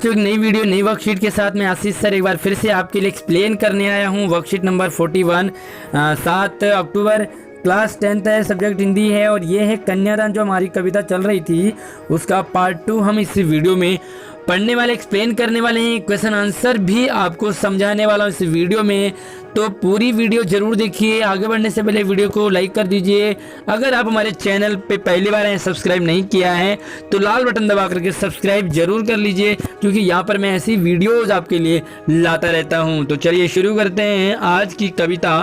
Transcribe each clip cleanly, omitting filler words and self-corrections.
एक नई वीडियो नई वर्कशीट के साथ मैं आशीष सर एक बार फिर से आपके लिए एक्सप्लेन करने आया हूँ। वर्कशीट नंबर 41 7 अक्टूबर क्लास 10th है, सब्जेक्ट हिंदी है और ये है कन्यादान जो हमारी कविता चल रही थी उसका पार्ट 2 हम इस वीडियो में पढ़ने वाले एक्सप्लेन करने वाले हैं। क्वेश्चन आंसर भी आपको समझाने वाला हूँ इस वीडियो में, तो पूरी वीडियो जरूर देखिए। आगे बढ़ने से पहले वीडियो को लाइक कर दीजिए। अगर आप हमारे चैनल पे पहली बार हैं, सब्सक्राइब नहीं किया है तो लाल बटन दबा करके सब्सक्राइब जरूर कर लीजिए, क्योंकि यहाँ पर मैं ऐसी वीडियोज़ आपके लिए लाता रहता हूँ। तो चलिए शुरू करते हैं आज की कविता।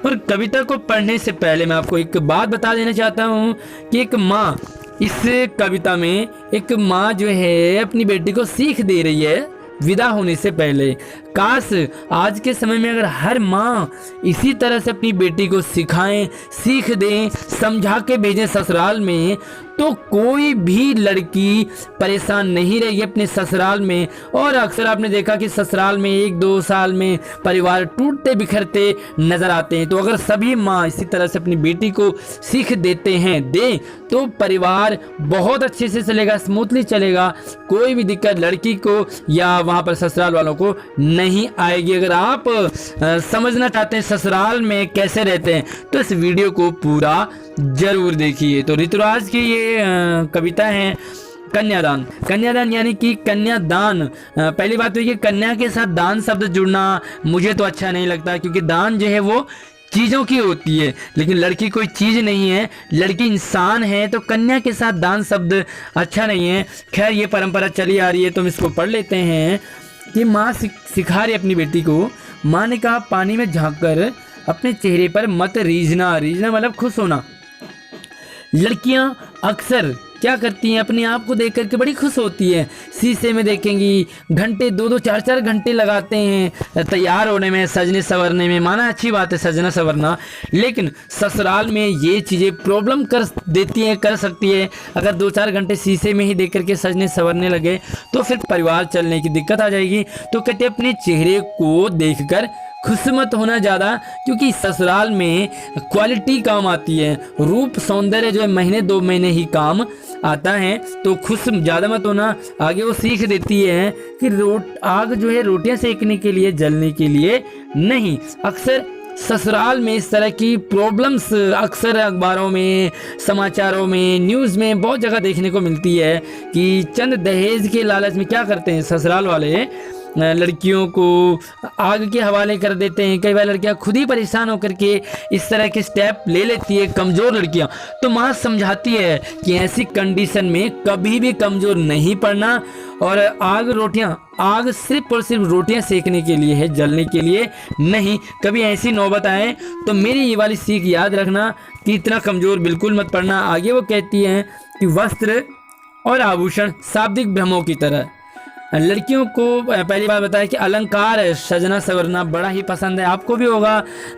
और कविता को पढ़ने से पहले मैं आपको एक बात बता देना चाहता हूँ कि एक माँ, इस कविता में एक माँ जो है अपनी बेटी को सीख दे रही है विदा होने से पहले। काश आज के समय में अगर हर माँ इसी तरह से अपनी बेटी को सिखाएं, सीख दें, समझा के भेजें ससुराल में, तो कोई भी लड़की परेशान नहीं रहेगी अपने ससुराल में। और अक्सर आपने देखा कि ससुराल में 1-2 साल में परिवार टूटते बिखरते नजर आते हैं। तो अगर सभी माँ इसी तरह से अपनी बेटी को सीख देते हैं तो परिवार बहुत अच्छे से चलेगा, स्मूथली चलेगा। कोई भी दिक्कत लड़की को या वहाँ पर ससुराल वालों को नहीं आएगी। अगर आप समझना चाहते हैं ससुराल में कैसे रहते हैं तो इस वीडियो को पूरा जरूर देखिए। तो ऋतुराज की ये कविता है कन्यादान। कन्यादान यानी कि कन्यादान। पहली बात तो ये कन्या के साथ दान शब्द जुड़ना मुझे तो अच्छा नहीं लगता, क्योंकि दान जो है वो चीज़ों की होती है, लेकिन लड़की कोई चीज़ नहीं है, लड़की इंसान है। तो कन्या के साथ दान शब्द अच्छा नहीं है। खैर ये परंपरा चली आ रही है तो हम इसको पढ़ लेते हैं कि माँ सिखा रही अपनी बेटी को। माँ ने कहा पानी में झांककर अपने चेहरे पर मत रीझना। रीझना मतलब खुश होना। लड़कियां अक्सर क्या करती हैं, अपने आप को देख करके बड़ी खुश होती हैं। शीशे में देखेंगी, घंटे 2-2 4-4 घंटे लगाते हैं तैयार होने में, सजने संवरने में। माना अच्छी बात है सजना संवरना, लेकिन ससुराल में ये चीज़ें प्रॉब्लम कर देती हैं, कर सकती है। अगर 2-4 घंटे शीशे में ही देख करके सजने संवरने लगे तो फिर परिवार चलने की दिक्कत आ जाएगी। तो कहते अपने चेहरे को देख कर खुश मत होना ज़्यादा, क्योंकि ससुराल में क्वालिटी काम आती है। रूप सौंदर्य जो है महीने 2 महीने ही काम आता है। तो खुश ज़्यादा मत होना। आगे वो सीख देती है कि आग जो है रोटियां सेकने के लिए, जलने के लिए नहीं। अक्सर ससुराल में इस तरह की प्रॉब्लम्स अक्सर अखबारों में, समाचारों में, न्यूज़ में बहुत जगह देखने को मिलती है कि चंद दहेज के लालच में क्या करते हैं ससुराल वाले, लड़कियों को आग के हवाले कर देते हैं। कई बार लड़कियां खुद ही परेशान होकर के इस तरह के स्टेप ले लेती है, कमज़ोर लड़कियां। तो माँ समझाती है कि ऐसी कंडीशन में कभी भी कमज़ोर नहीं पड़ना। और आग सिर्फ और सिर्फ रोटियां सेकने के लिए है, जलने के लिए नहीं। कभी ऐसी नौबत आए तो मेरी ये वाली सीख याद रखना कि इतना कमज़ोर बिल्कुल मत पड़ना। आगे वो कहती हैं कि वस्त्र और आभूषण शाब्दिक भ्रमों की तरह लड़कियों को पहली बार बताया कि अलंकार सजना संवरना बड़ा ही पसंद है। आपको भी होगा,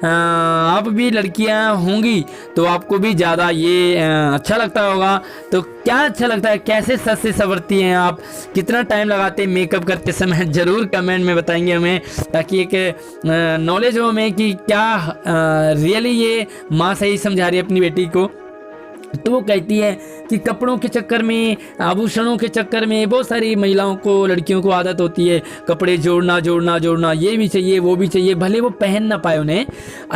आप भी लड़कियां होंगी तो आपको भी ज़्यादा ये अच्छा लगता होगा। तो क्या अच्छा लगता है, कैसे सज से संवरती हैं आप, कितना टाइम लगाते हैं मेकअप करते समय, ज़रूर कमेंट में बताएंगे हमें, ताकि एक नॉलेज हो हमें कि क्या रियली ये माँ सही समझा रही है अपनी बेटी को। तो वो कहती है कि कपड़ों के चक्कर में, आभूषणों के चक्कर में बहुत सारी महिलाओं को, लड़कियों को आदत होती है कपड़े जोड़ना, ये भी चाहिए वो भी चाहिए, भले वो पहन ना पाए उन्हें।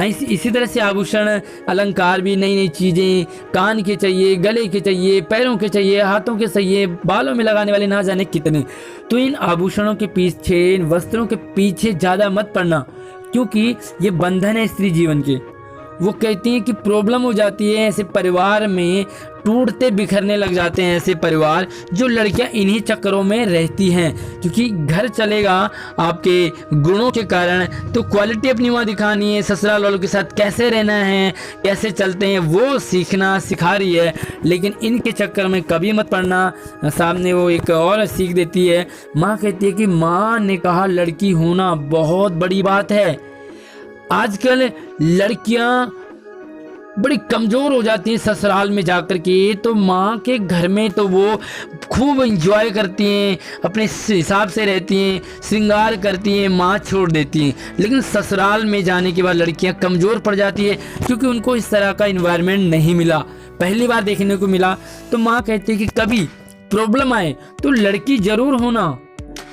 इसी तरह से आभूषण, अलंकार भी, नई नई चीज़ें, कान के चाहिए, गले के चाहिए, पैरों के चाहिए, हाथों के चाहिए, बालों में लगाने वाले ना जाने कितने। तो इन आभूषणों के पीछे, इन वस्त्रों के पीछे ज़्यादा मत पड़ना, क्योंकि ये बंधन है स्त्री जीवन के। वो कहती हैं कि प्रॉब्लम हो जाती है, ऐसे परिवार में टूटते बिखरने लग जाते हैं ऐसे परिवार, जो लड़कियां इन्हीं चक्करों में रहती हैं। क्योंकि घर चलेगा आपके गुणों के कारण, तो क्वालिटी अपनी वहाँ दिखानी है, ससुराल वालों के साथ कैसे रहना है, कैसे चलते हैं वो सीखना सिखा रही है। लेकिन इनके चक्कर में कभी मत पड़ना। सामने वो एक और सीख देती है। माँ कहती है कि माँ ने कहा लड़की होना बहुत बड़ी बात है। आजकल लड़कियां बड़ी कमज़ोर हो जाती हैं ससुराल में जाकर के, तो माँ के घर में तो वो खूब इंजॉय करती हैं, अपने हिसाब से रहती हैं, श्रृंगार करती हैं, माँ छोड़ देती हैं। लेकिन ससुराल में जाने के बाद लड़कियां कमज़ोर पड़ जाती है, क्योंकि उनको इस तरह का इन्वायरमेंट नहीं मिला, पहली बार देखने को मिला। तो माँ कहती है कि कभी प्रॉब्लम आए तो लड़की ज़रूर होना,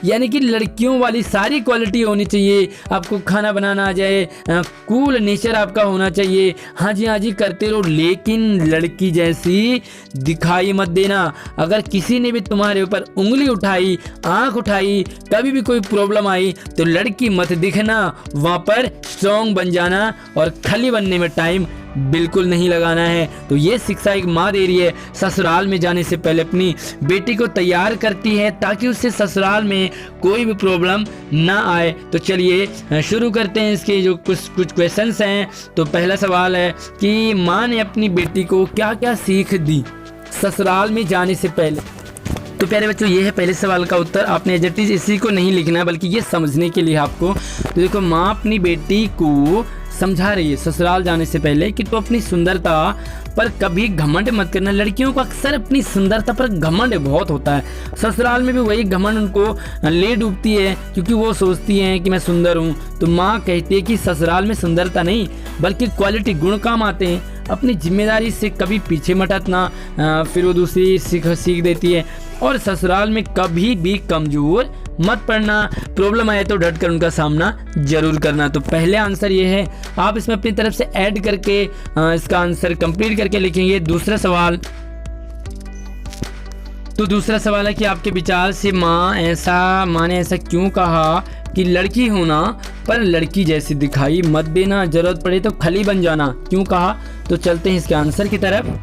यानी कि लड़कियों वाली सारी क्वालिटी होनी चाहिए। आपको खाना बनाना आ जाए, कूल नेचर आपका होना चाहिए, हाँ जी करते रहो, लेकिन लड़की जैसी दिखाई मत देना। अगर किसी ने भी तुम्हारे ऊपर उंगली उठाई, आंख उठाई, कभी भी कोई प्रॉब्लम आई तो लड़की मत दिखना, वहाँ पर स्ट्रॉन्ग बन जाना और खली बनने में टाइम बिल्कुल नहीं लगाना है। तो ये शिक्षा एक माँ दे रही है, ससुराल में जाने से पहले अपनी बेटी को तैयार करती है ताकि उससे ससुराल में कोई भी प्रॉब्लम ना आए। तो चलिए शुरू करते हैं इसके जो कुछ क्वेश्चंस हैं। तो पहला सवाल है कि माँ ने अपनी बेटी को क्या क्या सीख दी ससुराल में जाने से पहले। तो प्यारे बच्चों, ये है पहले सवाल का उत्तर। आपने एज इट इज इसी को नहीं लिखना है, बल्कि ये समझने के लिए आपको। तो देखो, माँ अपनी बेटी को समझा रही है ससुराल जाने से पहले कि तो अपनी सुंदरता पर कभी घमंड मत करना। लड़कियों को अक्सर अपनी सुंदरता पर घमंड बहुत होता है, ससुराल में भी वही घमंड उनको ले डूबती है, क्योंकि वो सोचती हैं कि मैं सुंदर हूँ। तो माँ कहती है कि ससुराल में सुंदरता नहीं बल्कि क्वालिटी, गुण काम आते हैं। अपनी जिम्मेदारी से कभी पीछे मत हटना। फिर वो दूसरी सीख देती है, और ससुराल में कभी भी कमजोर मत पड़ना। प्रॉब्लम आए तो डट कर उनका सामना जरूर करना। तो पहले आंसर ये है, आप इसमें अपनी तरफ से ऐड करके इसका आंसर कंप्लीट करके लिखेंगे। दूसरा सवाल, तो दूसरा सवाल है कि आपके विचार से माँ ने ऐसा क्यों कहा कि लड़की होना पर लड़की जैसी दिखाई मत देना, जरूरत पड़े तो खली बन जाना, क्यों कहा? तो चलते हैं इसके आंसर की तरफ।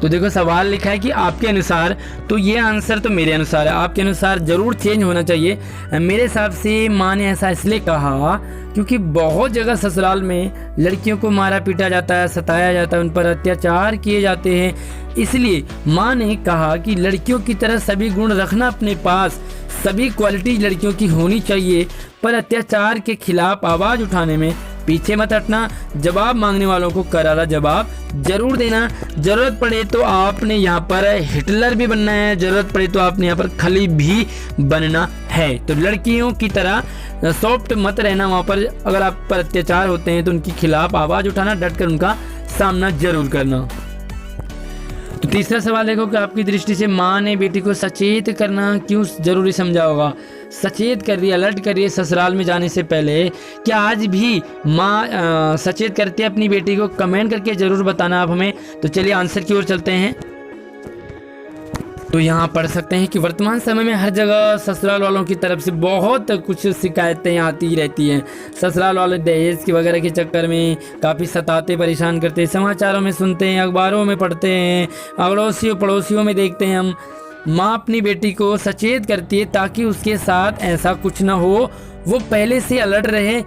तो देखो, सवाल लिखा है कि आपके अनुसार, तो ये आंसर तो मेरे अनुसार है, आपके अनुसार जरूर चेंज होना चाहिए। मेरे हिसाब से माँ ने ऐसा इसलिए कहा क्योंकि बहुत जगह ससुराल में लड़कियों को मारा पीटा जाता है, सताया जाता है, उन पर अत्याचार किए जाते हैं। इसलिए माँ ने कहा कि लड़कियों की तरह सभी गुण रखना अपने पास, सभी क्वालिटी लड़कियों की होनी चाहिए, पर अत्याचार के खिलाफ आवाज़ उठाने में पीछे मत हटना। जवाब मांगने वालों को करारा जवाब जरूर देना। जरूरत पड़े तो आपने यहाँ पर हिटलर भी बनना है, जरूरत पड़े तो आपने यहाँ पर खली भी बनना है। तो लड़कियों की तरह सॉफ्ट मत रहना। वहाँ पर अगर आप पर अत्याचार होते हैं तो उनके खिलाफ आवाज़ उठाना, डट कर उनका सामना जरूर करना। तो तीसरा सवाल देखो कि आपकी दृष्टि से माँ ने बेटी को सचेत करना क्यों जरूरी समझा होगा। सचेत कर रही है, अलर्ट कर रही है ससुराल में जाने से पहले। क्या आज भी माँ सचेत करती है अपनी बेटी को? कमेंट करके जरूर बताना आप हमें। तो चलिए आंसर की ओर चलते हैं। तो यहाँ पढ़ सकते हैं कि वर्तमान समय में हर जगह ससुराल वालों की तरफ से बहुत कुछ शिकायतें आती रहती हैं। ससुराल वाले दहेज की वगैरह के चक्कर में काफ़ी सताते, परेशान करते हैं। समाचारों में सुनते हैं, अखबारों में पढ़ते हैं, अड़ोसियों पड़ोसियों में देखते हैं हम। माँ अपनी बेटी को सचेत करती है ताकि उसके साथ ऐसा कुछ ना हो, वो पहले से अलर्ट रहे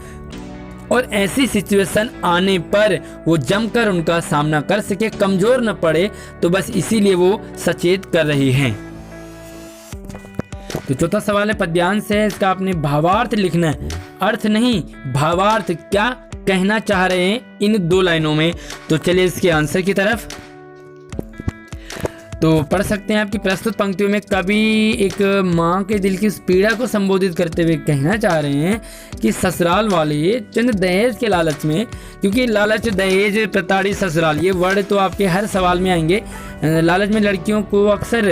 और ऐसी सिचुएशन आने पर वो जमकर उनका सामना कर सके, कमजोर न पड़े। तो बस इसीलिए वो सचेत कर रही हैं। तो चौथा सवाल है पद्यांश है, इसका आपने भावार्थ लिखना है, अर्थ नहीं भावार्थ। क्या कहना चाह रहे हैं इन दो लाइनों में? तो चलिए इसके आंसर की तरफ। तो पढ़ सकते हैं आपकी प्रस्तुत पंक्तियों में कवि एक माँ के दिल की उस पीड़ा को संबोधित करते हुए कहना चाह रहे हैं कि ससुराल वाले चंद दहेज के लालच में, क्योंकि लालच, दहेज, प्रताड़ित ससुराल, ये वर्ड तो आपके हर सवाल में आएंगे। लालच में लड़कियों को अक्सर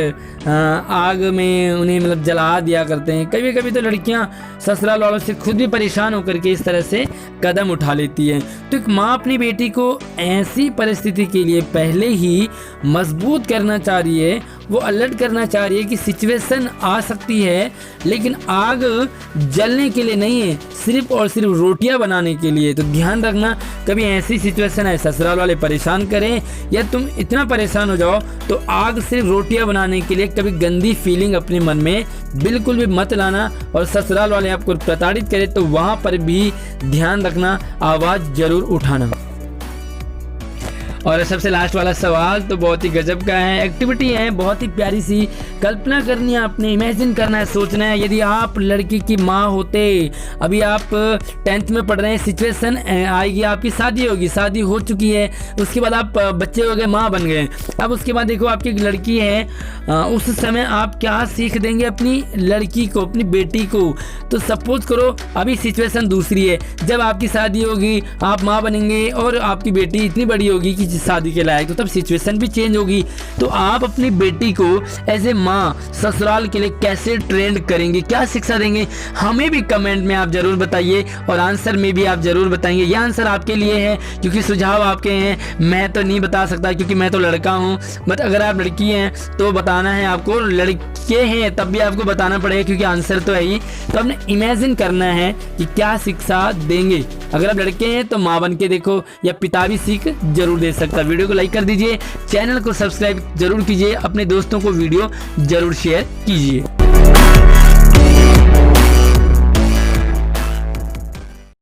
आग में उन्हें मतलब जला दिया करते हैं। कभी कभी तो लड़कियां ससुराल वालों से खुद भी परेशान होकर के इस तरह से कदम उठा लेती हैं। तो एक माँ अपनी बेटी को ऐसी परिस्थिति के लिए पहले ही मजबूत करना चाह रही है, वो अलर्ट करना चाह रही है कि सिचुएशन आ सकती है, लेकिन आग जलने के लिए नहीं है, सिर्फ और सिर्फ रोटियां बनाने के लिए। तो ध्यान रखना, कभी ऐसी सिचुएशन है ससुराल वाले परेशान करें या तुम इतना परेशान हो जाओ तो आग सिर्फ रोटियां बनाने के लिए, कभी गंदी फीलिंग अपने मन में बिल्कुल भी मत लाना। और ससुराल वाले आपको प्रताड़ित करें तो वहां पर भी ध्यान रखना, आवाज जरूर उठाना। और सबसे लास्ट वाला सवाल तो बहुत ही गजब का है, एक्टिविटी है, बहुत ही प्यारी सी। कल्पना करनी है आपने, इमेजिन करना है, सोचना है यदि आप लड़की की माँ होते, अभी आप 10th में पढ़ रहे हैं, सिचुएशन आएगी, आपकी शादी होगी, शादी हो चुकी है, उसके बाद आप बच्चे हो गए, माँ बन गए। अब उसके बाद देखो आपकी एक लड़की है, उस समय आप क्या सीख देंगे अपनी लड़की को, अपनी बेटी को? तो सपोज करो अभी सिचुएशन दूसरी है, जब आपकी शादी होगी, आप माँ बनेंगे और आपकी बेटी इतनी बड़ी होगी कि शादी के लायक, तो तब सिचुएशन भी चेंज होगी। तो आप अपनी बेटी को एज ए माँ ससुराल के लिए कैसे ट्रेंड करेंगे, क्या शिक्षा देंगे, हमें भी कमेंट में आप जरूर बताइए और आंसर में भी आप जरूर बताएंगे। यह आंसर आपके लिए है क्योंकि सुझाव आपके हैं, मैं तो नहीं बता सकता क्योंकि मैं तो लड़का हूँ। बट अगर आप लड़की हैं तो बताना है आपको, लड़के हैं तब भी आपको बताना पड़ेगा क्योंकि आंसर तो है ही। तो आपने इमेजिन करना है कि क्या शिक्षा देंगे। अगर आप लड़के हैं तो माँ बन के देखो या पिता भी सीख जरूर दे सकता है। वीडियो को लाइक कर दीजिए, चैनल को सब्सक्राइब जरूर कीजिए, अपने दोस्तों को वीडियो जरूर शेयर कीजिए।